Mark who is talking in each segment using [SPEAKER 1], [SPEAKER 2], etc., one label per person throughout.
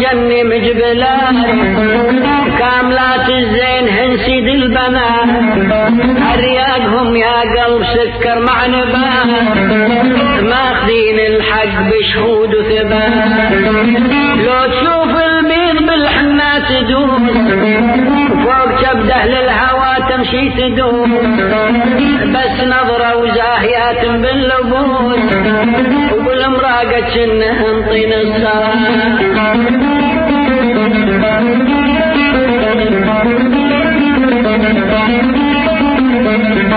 [SPEAKER 1] جني مجبلات كاملات الزين هنسيد البنات أرياقهم يا قلب سكر مع نبات ماخذين الحق بشهود وثبات لو تشوف الميض بالحنا تدوم فوق كبده للهوى تمشي تدوم بس نظرة وزاهيات باللبوس وبالمراقة جنهم طين الصلاة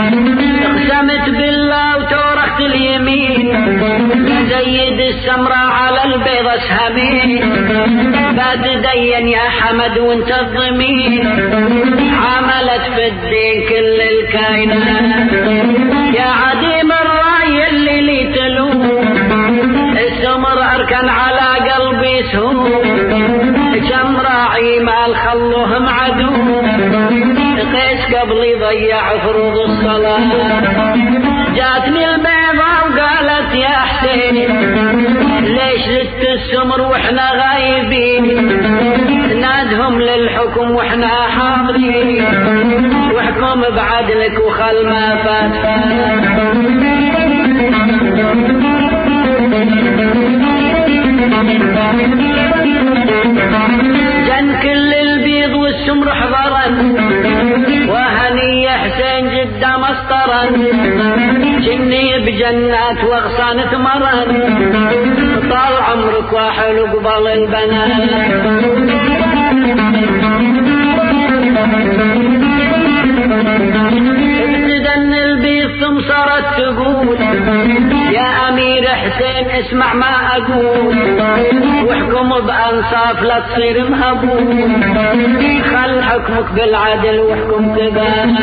[SPEAKER 1] اقسمت بالله وتورخت اليمين زيد السمراء على البيض اسهمين بعد دين يا حمد وانت الضمين عملت في الدين كل الكائنات يا عديم الرأي اللي لي تلوم السمر اركن على قلبي سهوم كم راعي مال خلوهم عدو قيس قبل يضيع فروض الصلاة جاتني البيضة وقالت يا حسين ليش زدت السمر واحنا غايبين نادهم للحكم واحنا حاضرين واحكم بعدلك وخل ما فات جن كل البيض والسمر حضرا وهني حسين جدا مسطرا جني بجنات واغصان ثمرا طال عمرك وحلو قبل البنات ابتدن البيض ثم صارت تقول يا امير حسين اسمع ما اقول واحكم بانصاف لا تصير مهبول خل حكمك بالعدل واحكم تبان